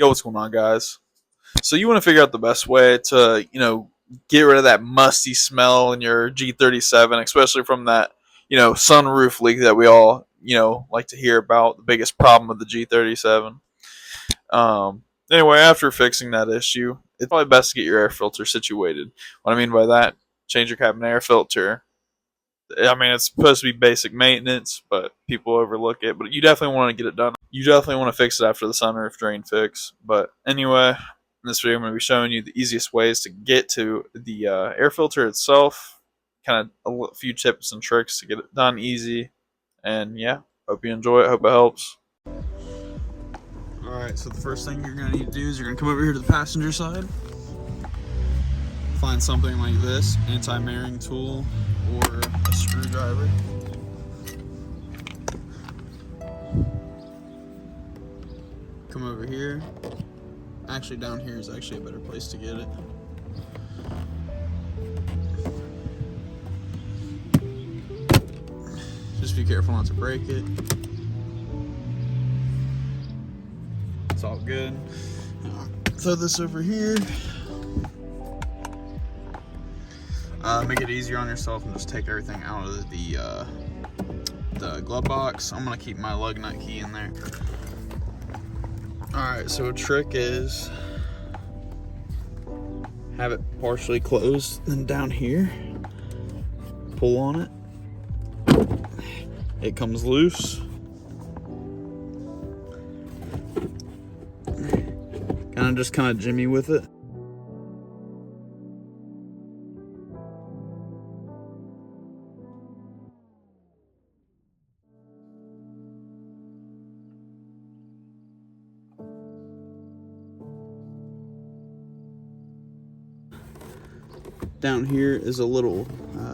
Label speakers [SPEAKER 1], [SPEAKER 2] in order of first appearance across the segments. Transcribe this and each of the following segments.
[SPEAKER 1] Yo, what's going on, guys? So you want to figure out the best way to, get rid of that musty smell in your G37, especially from that, sunroof leak that we all, like to hear about. The biggest problem with the G37. Anyway, after fixing that issue, it's probably best to get your air filter situated. What I mean by that, change your cabin air filter. I mean, it's supposed to be basic maintenance, but people overlook it. But you definitely want to get it done. You definitely want to fix it after the sunroof drain fix. But anyway, in this video, I'm going to be showing you the easiest ways to get to the air filter itself. Kind of a few tips and tricks to get it done easy. And yeah, hope you enjoy it. Hope it helps. Alright, so the first thing you're going to need to do is you're going to come over here to the passenger side. Find something like this, anti-marring tool or a screwdriver. Come over here. Actually, down here is actually a better place to get it. Just be careful not to break it. It's all good. Throw this over here. Make it easier on yourself and just take everything out of the glove box. I'm gonna keep my lug nut key in there. Alright, so a trick is have it partially closed, then down here, pull on it. It comes loose. Kind of jimmy with it. Down here is a little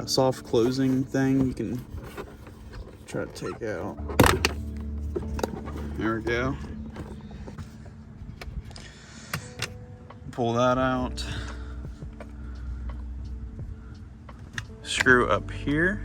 [SPEAKER 1] soft closing thing you can try to take out. There we go. Pull that out. Screw up here.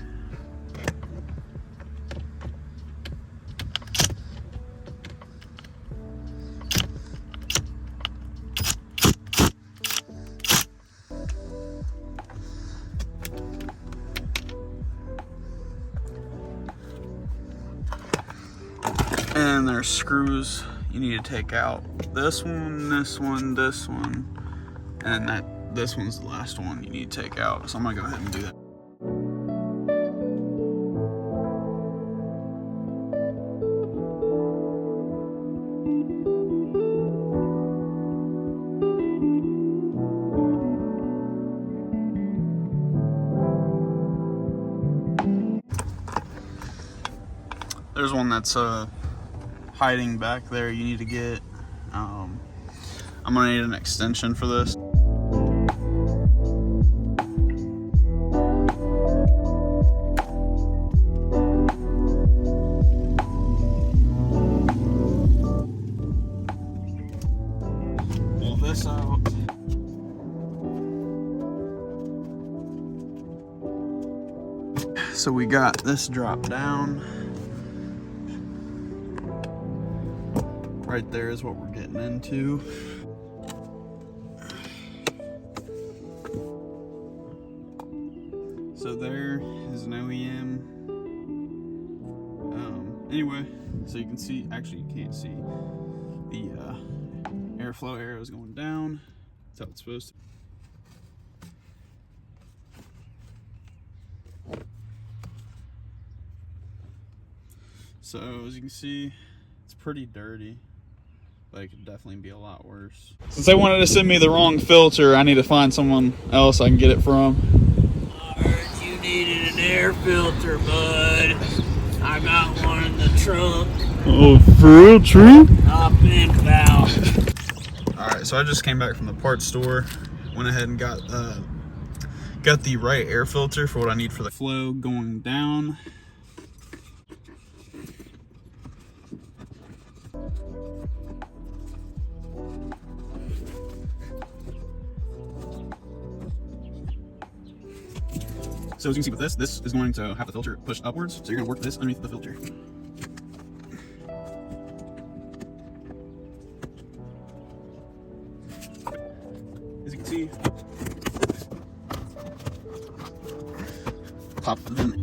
[SPEAKER 1] And there's screws you need to take out. This one, this one, this one, and this one's the last one you need to take out. So I'm gonna go ahead and do that. There's one that's hiding back there you need to get. I'm gonna need an extension for this. Pull this out. So we got this drop down. Right there is what we're getting into. So there is an OEM. Anyway, so you can see, actually you can't see, the airflow arrows going down. That's how it's supposed to. So as you can see, it's pretty dirty. But it could definitely be a lot worse. Since they wanted to send me the wrong filter, I need to find someone else I can get it from.
[SPEAKER 2] I heard you needed an air filter, bud. I got one in the trunk.
[SPEAKER 1] Oh, for real? True?
[SPEAKER 2] Hop in, pal.
[SPEAKER 1] Alright, so I just came back from the parts store. Went ahead and got the right air filter for what I need for the flow going down. So as you can see with this is going to have the filter pushed upwards, so you're going to work this underneath the filter.
[SPEAKER 3] Infiniti. Pop the vent.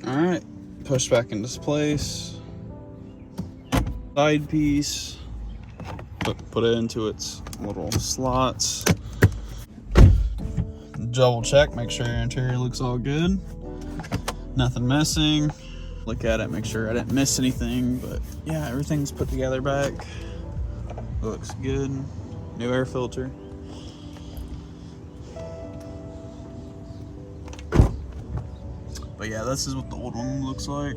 [SPEAKER 3] Alright, push back into place. Side piece. Put it into its little slots. Double check, make sure your interior looks all good. Nothing missing. Look at it, make sure I didn't miss anything, but yeah, everything's put together back. Looks good. New air filter. But yeah, this is what the old one looks like.